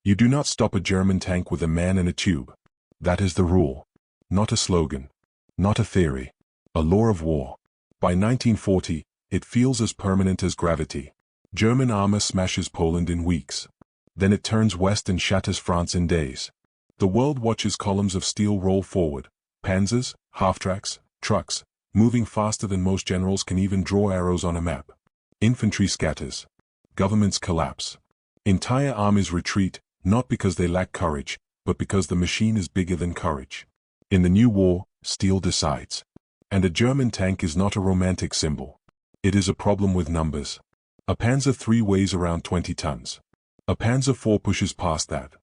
You do not stop a German tank with a man in a tube. That is the rule. Not a slogan. Not a theory. A law of war. By 1940, it feels as permanent as gravity. German armor smashes Poland in weeks. Then it turns west and shatters France in days. The world watches columns of steel roll forward. Panzers, half-tracks, trucks, moving faster than most generals can even draw arrows on a map. Infantry scatters. Governments collapse. Entire armies retreat, not because they lack courage, but because the machine is bigger than courage. In the new war, steel decides. And a German tank is not a romantic symbol. It is a problem with numbers. A Panzer III weighs around 20 tons. A Panzer IV pushes past that.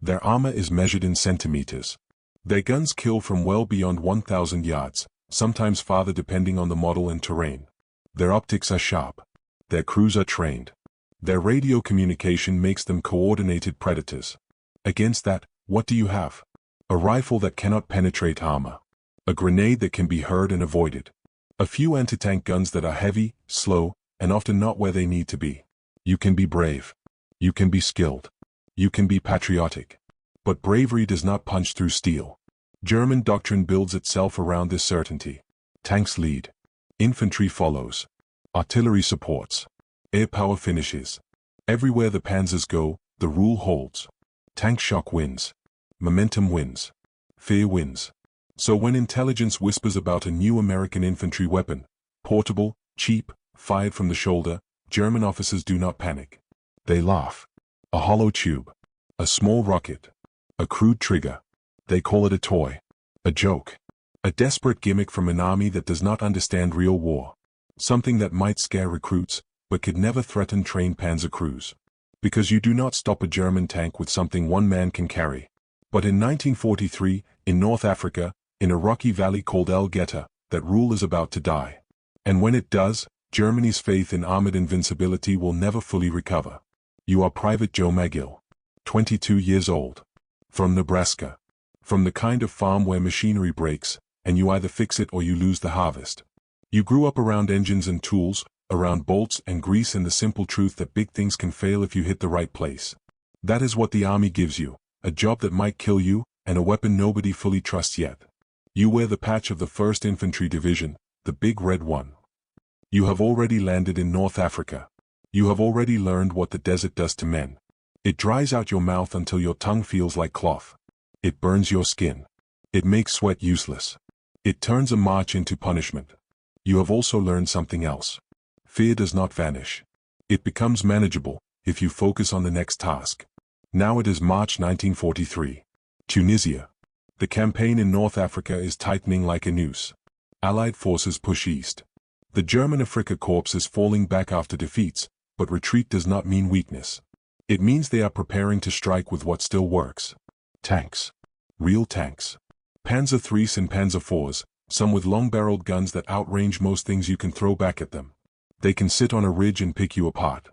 Their armor is measured in centimeters. Their guns kill from well beyond 1,000 yards, sometimes farther depending on the model and terrain. Their optics are sharp. Their crews are trained. Their radio communication makes them coordinated predators. Against that, what do you have? A rifle that cannot penetrate armor. A grenade that can be heard and avoided. A few anti-tank guns that are heavy, slow, and often not where they need to be. You can be brave. You can be skilled. You can be patriotic. But bravery does not punch through steel. German doctrine builds itself around this certainty. Tanks lead. Infantry follows. Artillery supports. Air power finishes. Everywhere the panzers go, the rule holds. Tank shock wins. Momentum wins. Fear wins. So when intelligence whispers about a new American infantry weapon, portable, cheap, fired from the shoulder, German officers do not panic. They laugh. A hollow tube. A small rocket. A crude trigger. They call it a toy. A joke. A desperate gimmick from an army that does not understand real war. Something that might scare recruits, but could never threaten trained panzer crews. Because you do not stop a German tank with something one man can carry. But in 1943, in North Africa, in a rocky valley called El Geta, that rule is about to die. And when it does, Germany's faith in armored invincibility will never fully recover. You are Private Joe McGill. 22 years old. From Nebraska. From the kind of farm where machinery breaks, and you either fix it or you lose the harvest. You grew up around engines and tools, around bolts and grease and the simple truth that big things can fail if you hit the right place. That is what the army gives you, a job that might kill you, and a weapon nobody fully trusts yet. You wear the patch of the 1st Infantry Division, the big red one. You have already landed in North Africa. You have already learned what the desert does to men. It dries out your mouth until your tongue feels like cloth. It burns your skin. It makes sweat useless. It turns a march into punishment. You have also learned something else. Fear does not vanish. It becomes manageable, if you focus on the next task. Now it is March 1943. Tunisia. The campaign in North Africa is tightening like a noose. Allied forces push east. The German Afrika Korps is falling back after defeats, but retreat does not mean weakness. It means they are preparing to strike with what still works. Tanks. Real tanks. Panzer IIIs and Panzer IVs, some with long-barreled guns that outrange most things you can throw back at them. They can sit on a ridge and pick you apart.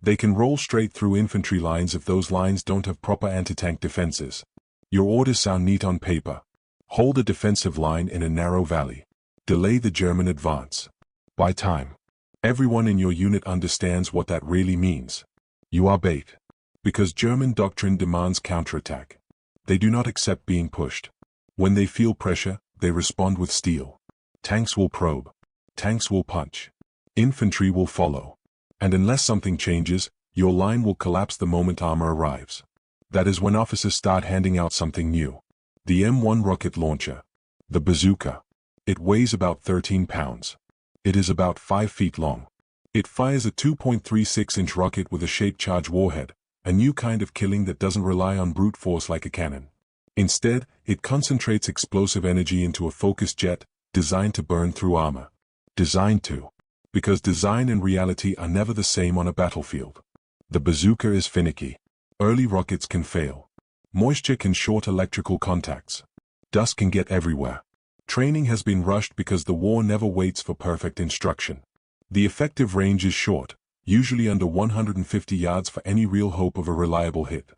They can roll straight through infantry lines if those lines don't have proper anti-tank defenses. Your orders sound neat on paper. Hold a defensive line in a narrow valley. Delay the German advance. Buy time. Everyone in your unit understands what that really means. You are bait. Because German doctrine demands counterattack. They do not accept being pushed. When they feel pressure, they respond with steel. Tanks will probe. Tanks will punch. Infantry will follow. And unless something changes, your line will collapse the moment armor arrives. That is when officers start handing out something new. The M1 rocket launcher. The Bazooka. It weighs about 13 pounds. It is about 5 feet long. It fires a 2.36-inch rocket with a shaped charge warhead, a new kind of killing that doesn't rely on brute force like a cannon. Instead, it concentrates explosive energy into a focused jet, designed to burn through armor. Designed to. Because design and reality are never the same on a battlefield. The Bazooka is finicky. Early rockets can fail. Moisture can short electrical contacts. Dust can get everywhere. Training has been rushed because the war never waits for perfect instruction. The effective range is short, usually under 150 yards for any real hope of a reliable hit.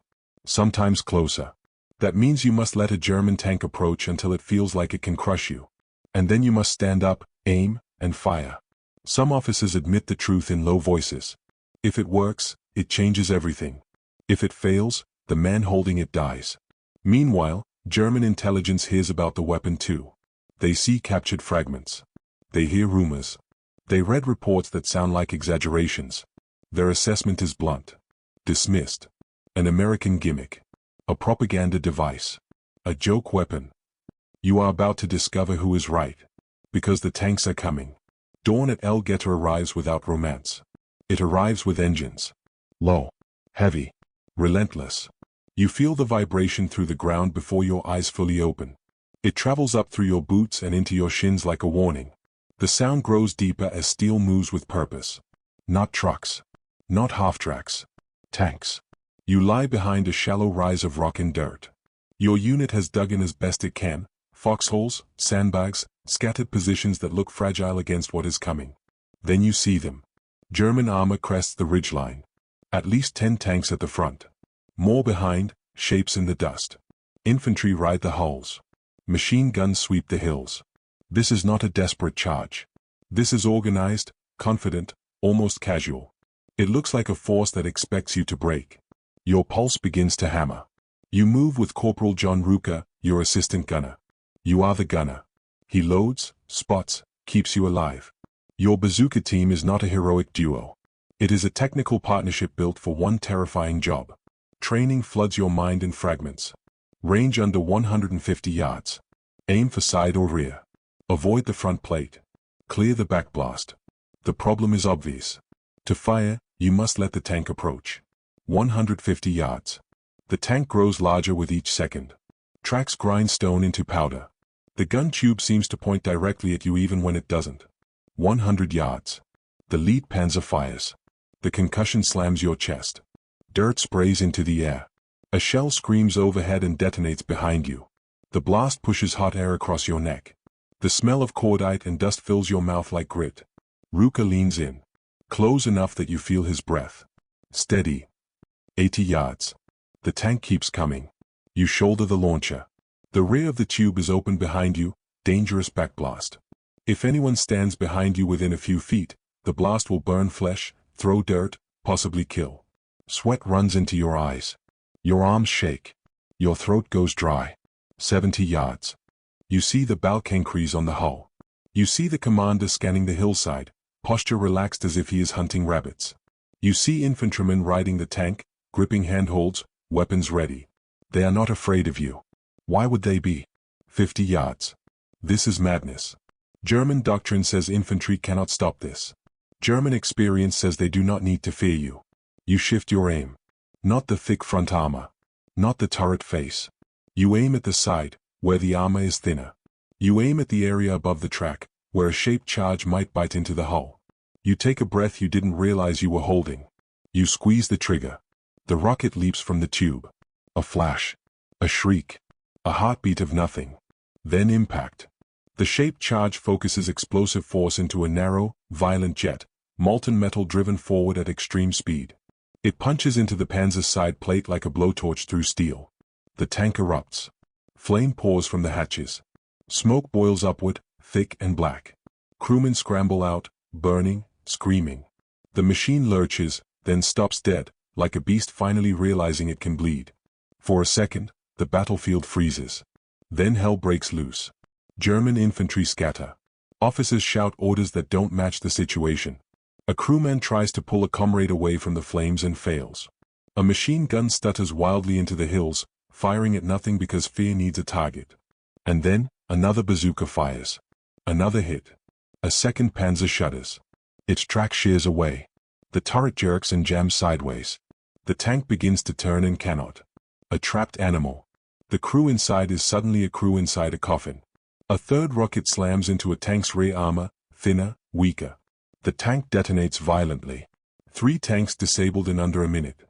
Sometimes closer. That means you must let a German tank approach until it feels like it can crush you. And then you must stand up, aim, and fire. Some officers admit the truth in low voices. If it works, it changes everything. If it fails, The man holding it dies. Meanwhile, German intelligence hears about the weapon too. They see captured fragments. They hear rumors. They read reports that sound like exaggerations. Their assessment is blunt. Dismissed. An American gimmick. A propaganda device. A joke weapon. You are about to discover who is right. Because the tanks are coming. Dawn at El Ghetto arrives without romance. It arrives with engines. Low. Heavy. Relentless. You feel the vibration through the ground before your eyes fully open. It travels up through your boots and into your shins like a warning. The sound grows deeper as steel moves with purpose. Not trucks. Not half-tracks. Tanks. You lie behind a shallow rise of rock and dirt. Your unit has dug in as best it can, foxholes, sandbags, scattered positions that look fragile against what is coming. Then you see them. German armor crests the ridgeline. At least 10 tanks at the front. More behind, shapes in the dust. Infantry ride the hulls. Machine guns sweep the hills. This is not a desperate charge. This is organized, confident, almost casual. It looks like a force that expects you to break. Your pulse begins to hammer. You move with Corporal John Ruka, your assistant gunner. You are the gunner. He loads, spots, keeps you alive. Your bazooka team is not a heroic duo. It is a technical partnership built for one terrifying job. Training floods your mind in fragments. Range under 150 yards. Aim for side or rear. Avoid the front plate. Clear the back blast. The problem is obvious. To fire, you must let the tank approach. 150 yards. The tank grows larger with each second. Tracks grind stone into powder. The gun tube seems to point directly at you even when it doesn't. 100 yards. The lead panzer fires. The concussion slams your chest. Dirt sprays into the air. A shell screams overhead and detonates behind you. The blast pushes hot air across your neck. The smell of cordite and dust fills your mouth like grit. Ruka leans in. Close enough that you feel his breath. Steady. 80 yards. The tank keeps coming. You shoulder the launcher. The rear of the tube is open behind you, dangerous backblast. If anyone stands behind you within a few feet, the blast will burn flesh, throw dirt, possibly kill. Sweat runs into your eyes. Your arms shake. Your throat goes dry. 70 yards. You see the Balkankreis on the hull. You see the commander scanning the hillside, posture relaxed as if he is hunting rabbits. You see infantrymen riding the tank, gripping handholds, weapons ready. They are not afraid of you. Why would they be? 50 yards. This is madness. German doctrine says infantry cannot stop this. German experience says they do not need to fear you. You shift your aim. Not the thick front armor. Not the turret face. You aim at the side, where the armor is thinner. You aim at the area above the track, where a shaped charge might bite into the hull. You take a breath you didn't realize you were holding. You squeeze the trigger. The rocket leaps from the tube. A flash. A shriek. A heartbeat of nothing. Then impact. The shaped charge focuses explosive force into a narrow, violent jet, molten metal driven forward at extreme speed. It punches into the panzer's side plate like a blowtorch through steel. The tank erupts. Flame pours from the hatches. Smoke boils upward, thick and black. Crewmen scramble out, burning, screaming. The machine lurches, then stops dead, like a beast finally realizing it can bleed. For a second, the battlefield freezes. Then hell breaks loose. German infantry scatter. Officers shout orders that don't match the situation. A crewman tries to pull a comrade away from the flames and fails. A machine gun stutters wildly into the hills, firing at nothing because fear needs a target. And then, another bazooka fires. Another hit. A second panzer shudders. Its track shears away. The turret jerks and jams sideways. The tank begins to turn and cannot. A trapped animal. The crew inside is suddenly a crew inside a coffin. A third rocket slams into a tank's rear armor, thinner, weaker. The tank detonates violently. 3 tanks disabled in under a minute.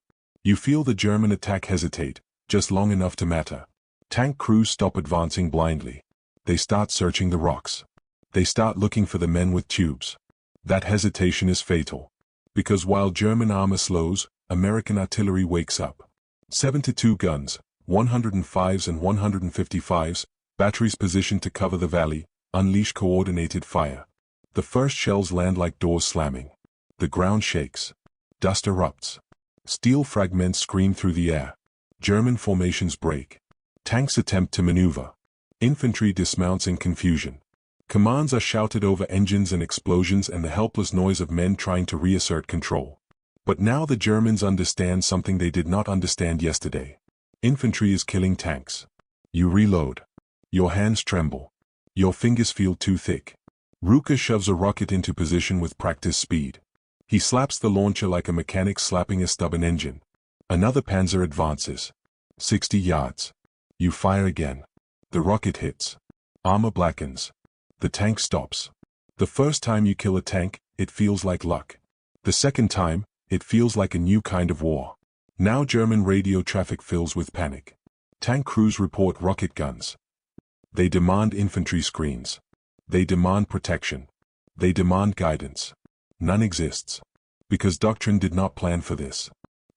You feel the German attack hesitate, just long enough to matter. Tank crews stop advancing blindly. They start searching the rocks. They start looking for the men with tubes. That hesitation is fatal. Because while German armor slows, American artillery wakes up. 72 guns, 105s and 155s, batteries positioned to cover the valley, unleash coordinated fire. The first shells land like doors slamming. The ground shakes. Dust erupts. Steel fragments scream through the air. German formations break. Tanks attempt to maneuver. Infantry dismounts in confusion. Commands are shouted over engines and explosions and the helpless noise of men trying to reassert control. But now the Germans understand something they did not understand yesterday. Infantry is killing tanks. You reload. Your hands tremble. Your fingers feel too thick. Ruka shoves a rocket into position with practice speed. He slaps the launcher like a mechanic slapping a stubborn engine. Another panzer advances. 60 yards. You fire again. The rocket hits. Armor blackens. The tank stops. The first time you kill a tank, it feels like luck. The second time, it feels like a new kind of war. Now German radio traffic fills with panic. Tank crews report rocket guns. They demand infantry screens. They demand protection. They demand guidance. None exists. Because doctrine did not plan for this.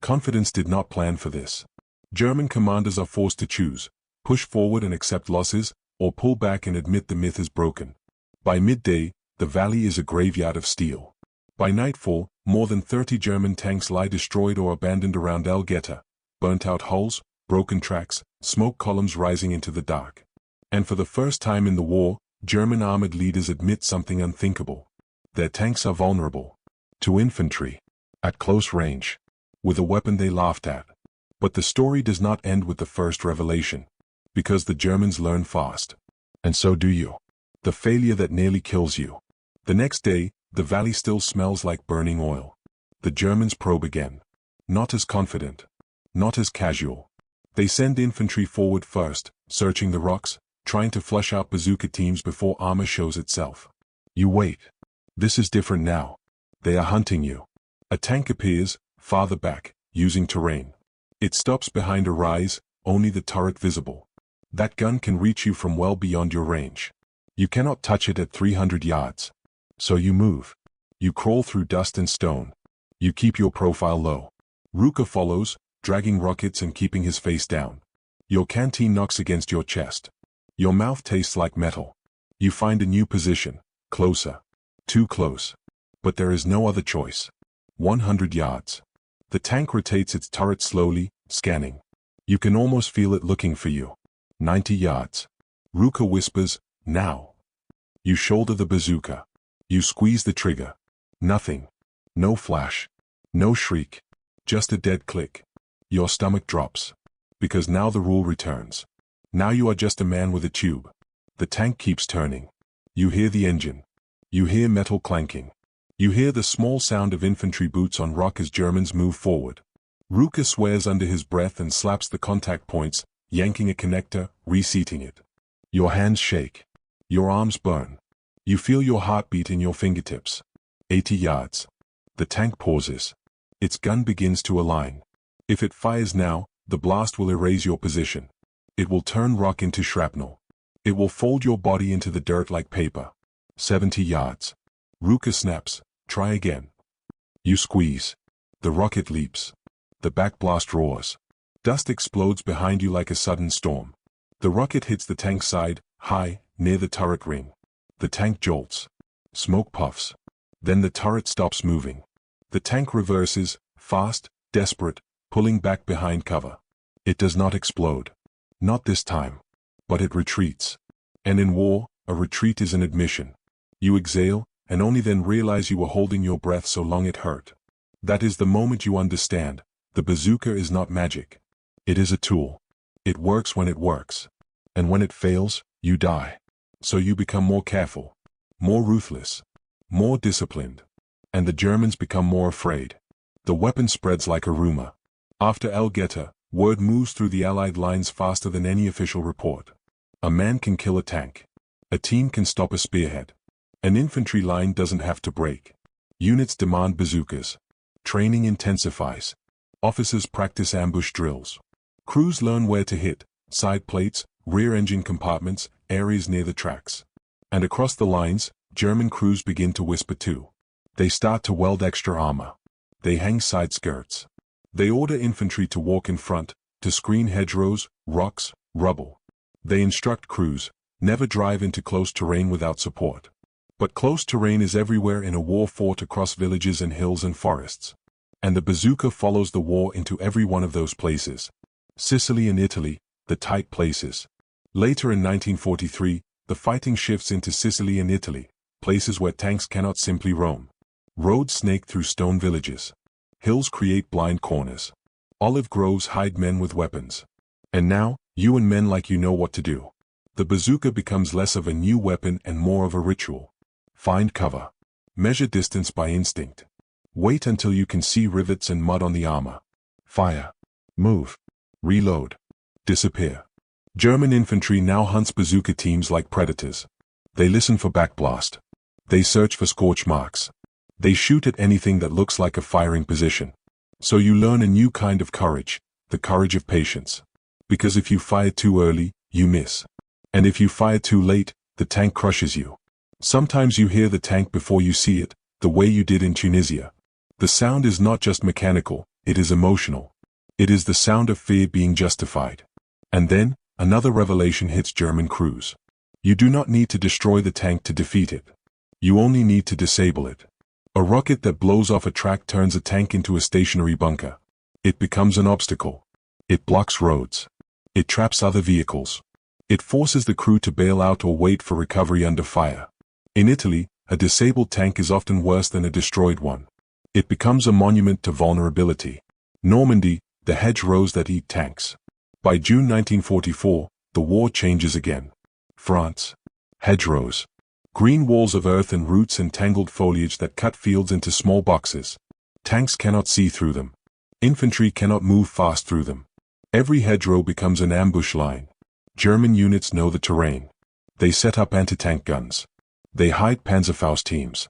Confidence did not plan for this. German commanders are forced to choose, push forward and accept losses, or pull back and admit the myth is broken. By midday, the valley is a graveyard of steel. By nightfall, more than 30 German tanks lie destroyed or abandoned around El Geta, burnt-out hulls, broken tracks, smoke columns rising into the dark. And for the first time in the war, German armored leaders admit something unthinkable. Their tanks are vulnerable. To infantry. At close range. With a weapon they laughed at. But the story does not end with the first revelation. Because the Germans learn fast. And so do you. The failure that nearly kills you. The next day, the valley still smells like burning oil. The Germans probe again. Not as confident. Not as casual. They send infantry forward first, searching the rocks, trying to flush out bazooka teams before armor shows itself. You wait. This is different now. They are hunting you. A tank appears, farther back, using terrain. It stops behind a rise, only the turret visible. That gun can reach you from well beyond your range. You cannot touch it at 300 yards. So you move. You crawl through dust and stone. You keep your profile low. Ruka follows, dragging rockets and keeping his face down. Your canteen knocks against your chest. Your mouth tastes like metal. You find a new position, closer. Too close. But there is no other choice. 100 yards. The tank rotates its turret slowly, scanning. You can almost feel it looking for you. 90 yards. Ruka whispers, now. You shoulder the bazooka. You squeeze the trigger. Nothing. No flash. No shriek. Just a dead click. Your stomach drops. Because now the rule returns. Now you are just a man with a tube. The tank keeps turning. You hear the engine. You hear metal clanking. You hear the small sound of infantry boots on rock as Germans move forward. Ruka swears under his breath and slaps the contact points, yanking a connector, reseating it. Your hands shake. Your arms burn. You feel your heartbeat in your fingertips. 80 yards. The tank pauses. Its gun begins to align. If it fires now, the blast will erase your position. It will turn rock into shrapnel. It will fold your body into the dirt like paper. 70 yards. Ruka snaps. Try again. You squeeze. The rocket leaps. The backblast roars. Dust explodes behind you like a sudden storm. The rocket hits the tank side, high, near the turret ring. The tank jolts. Smoke puffs. Then the turret stops moving. The tank reverses, fast, desperate, pulling back behind cover. It does not explode. Not this time. But it retreats. And in war, a retreat is an admission. You exhale, and only then realize you were holding your breath so long it hurt. That is the moment you understand. The bazooka is not magic. It is a tool. It works when it works. And when it fails, you die. So you become more careful, more ruthless, more disciplined. And the Germans become more afraid. The weapon spreads like a rumor. After El Geta, word moves through the Allied lines faster than any official report. A man can kill a tank. A team can stop a spearhead. An infantry line doesn't have to break. Units demand bazookas. Training intensifies. Officers practice ambush drills. Crews learn where to hit, side plates, rear engine compartments, areas near the tracks. And across the lines, German crews begin to whisper too. They start to weld extra armor. They hang side skirts. They order infantry to walk in front, to screen hedgerows, rocks, rubble. They instruct crews, never drive into close terrain without support. But close terrain is everywhere in a war fought across villages and hills and forests. And the bazooka follows the war into every one of those places. Sicily and Italy, the tight places. Later in 1943, the fighting shifts into Sicily and Italy, places where tanks cannot simply roam. Roads snake through stone villages. Hills create blind corners. Olive groves hide men with weapons. And now, you and men like you know what to do. The bazooka becomes less of a new weapon and more of a ritual. Find cover. Measure distance by instinct. Wait until you can see rivets and mud on the armor. Fire. Move. Reload. Disappear. German infantry now hunts bazooka teams like predators. They listen for backblast. They search for scorch marks. They shoot at anything that looks like a firing position. So you learn a new kind of courage, the courage of patience. Because if you fire too early, you miss. And if you fire too late, the tank crushes you. Sometimes you hear the tank before you see it, the way you did in Tunisia. The sound is not just mechanical, it is emotional. It is the sound of fear being justified. And then, another revelation hits German crews. You do not need to destroy the tank to defeat it. You only need to disable it. A rocket that blows off a track turns a tank into a stationary bunker. It becomes an obstacle. It blocks roads. It traps other vehicles. It forces the crew to bail out or wait for recovery under fire. In Italy, a disabled tank is often worse than a destroyed one. It becomes a monument to vulnerability. Normandy, the hedgerows that eat tanks. By June 1944, the war changes again. France. Hedgerows. Green walls of earth and roots and tangled foliage that cut fields into small boxes. Tanks cannot see through them. Infantry cannot move fast through them. Every hedgerow becomes an ambush line. German units know the terrain. They set up anti-tank guns. They hide Panzerfaust teams.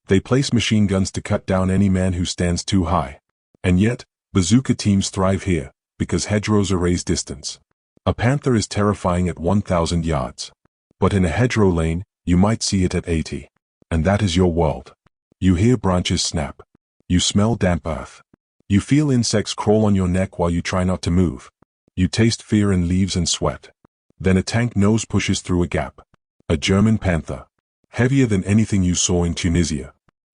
They place machine guns to cut down any man who stands too high. And yet, bazooka teams thrive here, because hedgerows erase distance. A panther is terrifying at 1,000 yards. But in a hedgerow lane, you might see it at 80. And that is your world. You hear branches snap. You smell damp earth. You feel insects crawl on your neck while you try not to move. You taste fear in leaves and sweat. Then a tank nose pushes through a gap. A German panther. Heavier than anything you saw in Tunisia.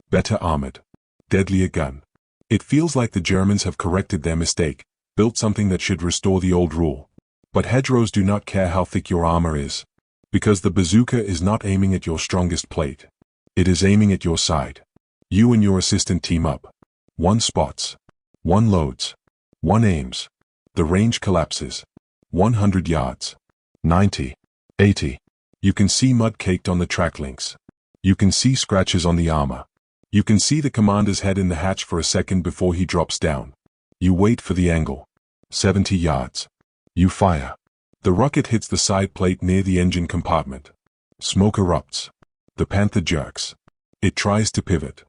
Better armored. Deadlier gun. It feels like the Germans have corrected their mistake, built something that should restore the old rule. But hedgerows do not care how thick your armor is. Because the bazooka is not aiming at your strongest plate. It is aiming at your side. You and your assistant team up. One spots. One loads. One aims. The range collapses. 100 yards. 90. 80. You can see mud caked on the track links. You can see scratches on the armor. You can see the commander's head in the hatch for a second before he drops down. You wait for the angle. 70 yards. You fire. The rocket hits the side plate near the engine compartment. Smoke erupts. The panther jerks. It tries to pivot.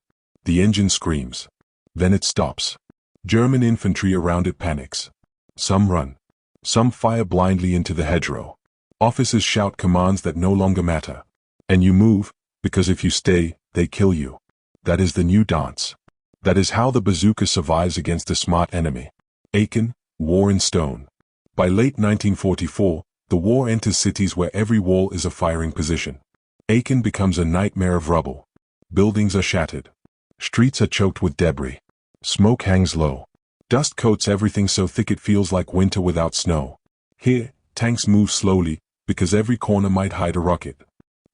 The engine screams. Then it stops. German infantry around it panics. Some run. Some fire blindly into the hedgerow. Officers shout commands that no longer matter. And you move, because if you stay, they kill you. That is the new dance. That is how the bazooka survives against a smart enemy. Aachen, War in Stone. By late 1944, the war enters cities where every wall is a firing position. Aachen becomes a nightmare of rubble. Buildings are shattered. Streets are choked with debris. Smoke hangs low. Dust coats everything so thick it feels like winter without snow. Here, tanks move slowly, because every corner might hide a rocket.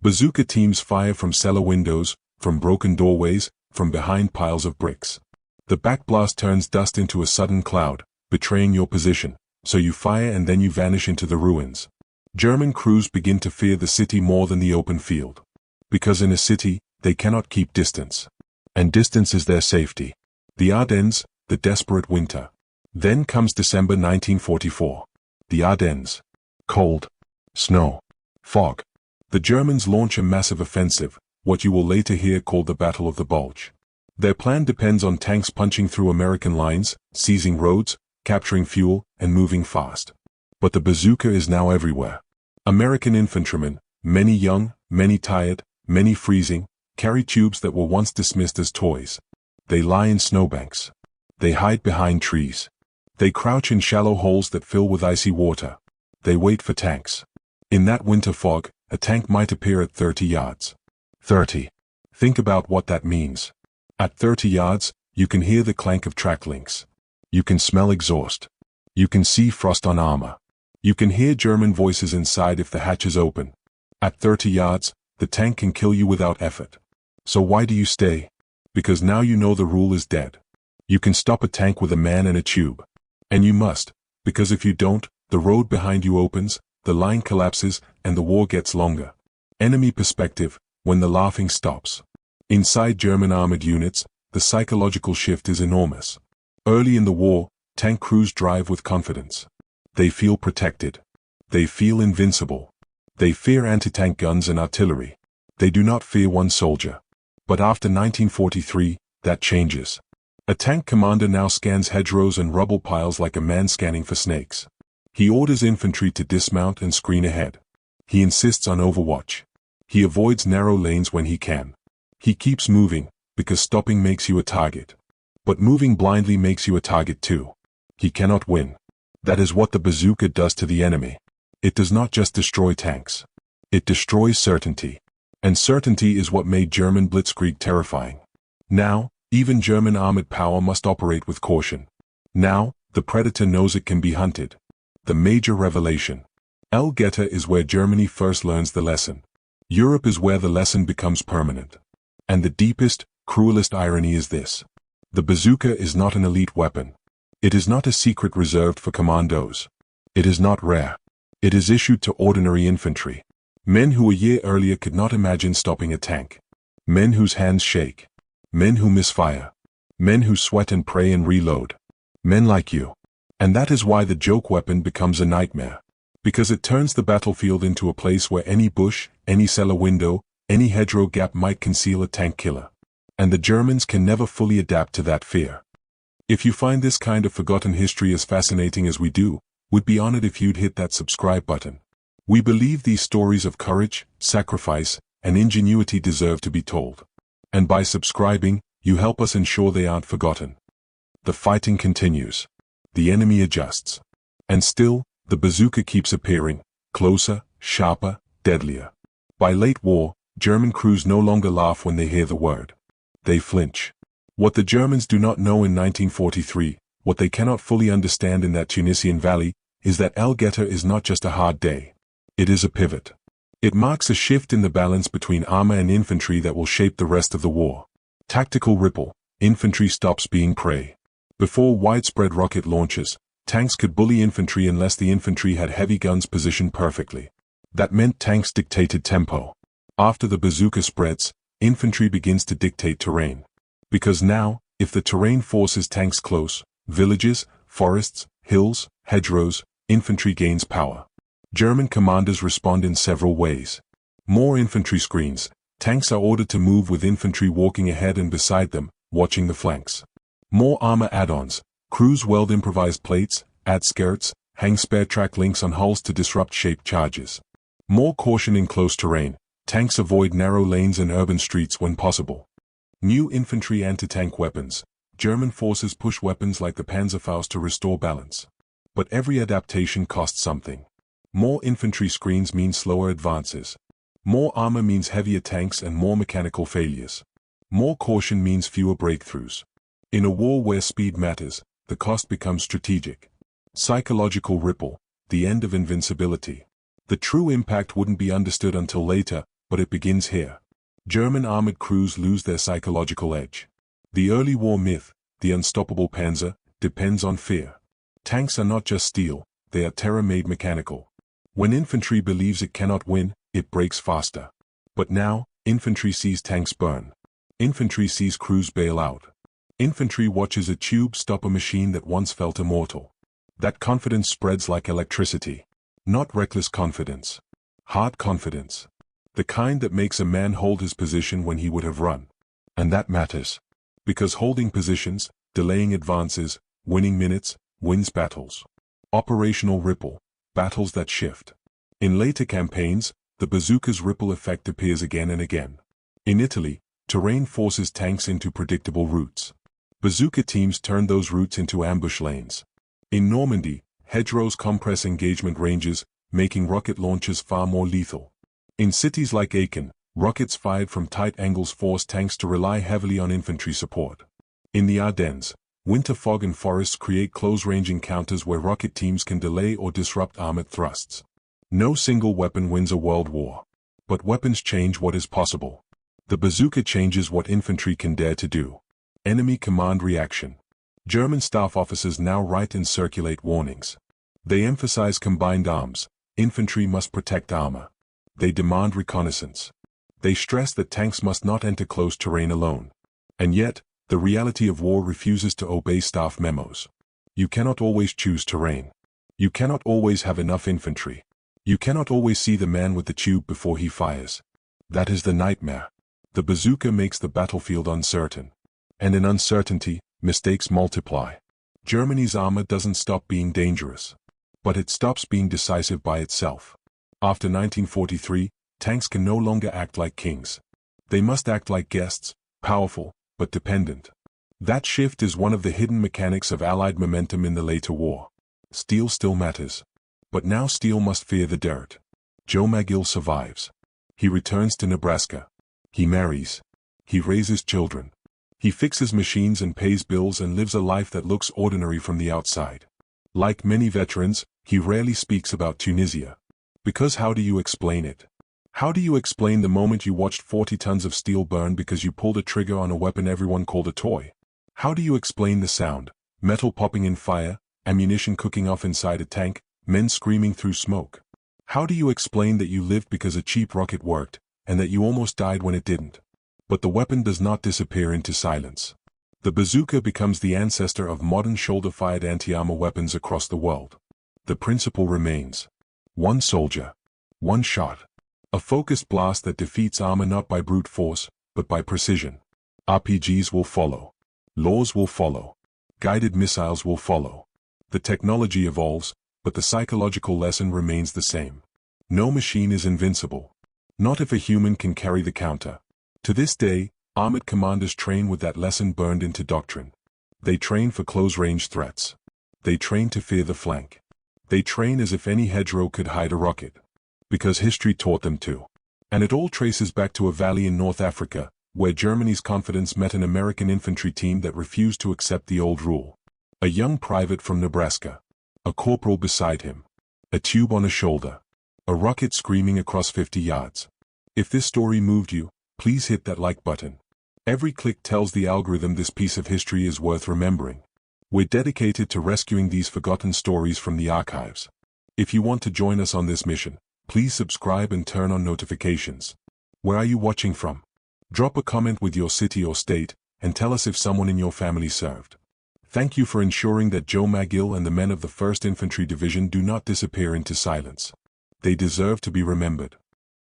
Bazooka teams fire from cellar windows, from broken doorways, from behind piles of bricks. The backblast turns dust into a sudden cloud, betraying your position. So you fire and then you vanish into the ruins. German crews begin to fear the city more than the open field. Because in a city, they cannot keep distance. And distance is their safety. The Ardennes, the desperate winter. Then comes December 1944. The Ardennes. Cold. Snow. Fog. The Germans launch a massive offensive, what you will later hear called the Battle of the Bulge. Their plan depends on tanks punching through American lines, seizing roads, capturing fuel, and moving fast. But the bazooka is now everywhere. American infantrymen, many young, many tired, many freezing, carry tubes that were once dismissed as toys. They lie in snowbanks. They hide behind trees. They crouch in shallow holes that fill with icy water. They wait for tanks. In that winter fog, a tank might appear at 30 yards. 30. Think about what that means. At 30 yards, you can hear the clank of track links. You can smell exhaust. You can see frost on armor. You can hear German voices inside if the hatch is open. At 30 yards, the tank can kill you without effort. So why do you stay? Because now you know the rule is dead. You can stop a tank with a man and a tube. And you must, because if you don't, the road behind you opens, the line collapses, and the war gets longer. Enemy perspective, when the laughing stops. Inside German armored units, the psychological shift is enormous. Early in the war, tank crews drive with confidence. They feel protected. They feel invincible. They fear anti-tank guns and artillery. They do not fear one soldier. But after 1943, that changes. A tank commander now scans hedgerows and rubble piles like a man scanning for snakes. He orders infantry to dismount and screen ahead. He insists on overwatch. He avoids narrow lanes when he can. He keeps moving, because stopping makes you a target. But moving blindly makes you a target too. He cannot win. That is what the bazooka does to the enemy. It does not just destroy tanks. It destroys certainty. And certainty is what made German blitzkrieg terrifying. Now, even German armored power must operate with caution. Now, the predator knows it can be hunted. The major revelation. El Ghetto is where Germany first learns the lesson. Europe is where the lesson becomes permanent. And the deepest, cruelest irony is this. The bazooka is not an elite weapon. It is not a secret reserved for commandos. It is not rare. It is issued to ordinary infantry. Men who a year earlier could not imagine stopping a tank. Men whose hands shake. Men who misfire. Men who sweat and pray and reload. Men like you. And that is why the joke weapon becomes a nightmare. Because it turns the battlefield into a place where any bush, any cellar window, any hedgerow gap might conceal a tank killer. And the Germans can never fully adapt to that fear. If you find this kind of forgotten history as fascinating as we do, we'd be honored if you'd hit that subscribe button. We believe these stories of courage, sacrifice, and ingenuity deserve to be told. And by subscribing, you help us ensure they aren't forgotten. The fighting continues. The enemy adjusts. And still, the bazooka keeps appearing, closer, sharper, deadlier. By late war, German crews no longer laugh when they hear the word. They flinch. What the Germans do not know in 1943, what they cannot fully understand in that Tunisian valley, is that El Ghetto is not just a hard day. It is a pivot. It marks a shift in the balance between armor and infantry that will shape the rest of the war. Tactical ripple, infantry stops being prey. Before widespread rocket launches, tanks could bully infantry unless the infantry had heavy guns positioned perfectly. That meant tanks dictated tempo. After the bazooka spreads, infantry begins to dictate terrain. Because now, if the terrain forces tanks close, villages, forests, hills, hedgerows, infantry gains power. German commanders respond in several ways. More infantry screens. Tanks are ordered to move with infantry walking ahead and beside them, watching the flanks. More armor add-ons. Crews weld improvised plates, add skirts, hang spare track links on hulls to disrupt shaped charges. More caution in close terrain. Tanks avoid narrow lanes and urban streets when possible. New infantry anti-tank weapons. German forces push weapons like the Panzerfaust to restore balance. But every adaptation costs something. More infantry screens mean slower advances. More armor means heavier tanks and more mechanical failures. More caution means fewer breakthroughs. In a war where speed matters, the cost becomes strategic. Psychological ripple, the end of invincibility. The true impact wouldn't be understood until later, but it begins here. German armored crews lose their psychological edge. The early war myth, the unstoppable Panzer, depends on fear. Tanks are not just steel, they are terror made mechanical. When infantry believes it cannot win, it breaks faster. But now, infantry sees tanks burn. Infantry sees crews bail out. Infantry watches a tube stop a machine that once felt immortal. That confidence spreads like electricity. Not reckless confidence. Hard confidence. The kind that makes a man hold his position when he would have run. And that matters. Because holding positions, delaying advances, winning minutes, wins battles. Operational ripple. Battles that shift. In later campaigns, the bazooka's ripple effect appears again and again. In Italy, terrain forces tanks into predictable routes. Bazooka teams turn those routes into ambush lanes. In Normandy, hedgerows compress engagement ranges, making rocket launches far more lethal. In cities like Aachen, rockets fired from tight angles force tanks to rely heavily on infantry support. In the Ardennes, Winter fog and forests create close-range encounters where rocket teams can delay or disrupt armored thrusts. No single weapon wins a world war. But weapons change what is possible. The bazooka changes what infantry can dare to do. Enemy command reaction. German staff officers now write and circulate warnings. They emphasize combined arms. Infantry must protect armor. They demand reconnaissance. They stress that tanks must not enter close terrain alone. And yet, the reality of war refuses to obey staff memos. You cannot always choose terrain. You cannot always have enough infantry. You cannot always see the man with the tube before he fires. That is the nightmare. The bazooka makes the battlefield uncertain. And in uncertainty, mistakes multiply. Germany's armor doesn't stop being dangerous. But it stops being decisive by itself. After 1943, tanks can no longer act like kings. They must act like guests, powerful, but dependent. That shift is one of the hidden mechanics of Allied momentum in the later war. Steel still matters. But now steel must fear the dirt. Joe McGill survives. He returns to Nebraska. He marries. He raises children. He fixes machines and pays bills and lives a life that looks ordinary from the outside. Like many veterans, he rarely speaks about Tunisia. Because how do you explain it? How do you explain the moment you watched 40 tons of steel burn because you pulled a trigger on a weapon everyone called a toy? How do you explain the sound, metal popping in fire, ammunition cooking off inside a tank, men screaming through smoke? How do you explain that you lived because a cheap rocket worked, and that you almost died when it didn't? But the weapon does not disappear into silence. The bazooka becomes the ancestor of modern shoulder-fired anti-armor weapons across the world. The principle remains. One soldier. One shot. A focused blast that defeats armor not by brute force, but by precision. RPGs will follow. Laws will follow. Guided missiles will follow. The technology evolves, but the psychological lesson remains the same. No machine is invincible. Not if a human can carry the counter. To this day, armored commanders train with that lesson burned into doctrine. They train for close-range threats. They train to fear the flank. They train as if any hedgerow could hide a rocket. Because history taught them to. And it all traces back to a valley in North Africa, where Germany's confidence met an American infantry team that refused to accept the old rule. A young private from Nebraska. A corporal beside him. A tube on a shoulder. A rocket screaming across 50 yards. If this story moved you, please hit that like button. Every click tells the algorithm this piece of history is worth remembering. We're dedicated to rescuing these forgotten stories from the archives. If you want to join us on this mission, please subscribe and turn on notifications. Where are you watching from? Drop a comment with your city or state, and tell us if someone in your family served. Thank you for ensuring that Joe McGill and the men of the 1st Infantry Division do not disappear into silence. They deserve to be remembered.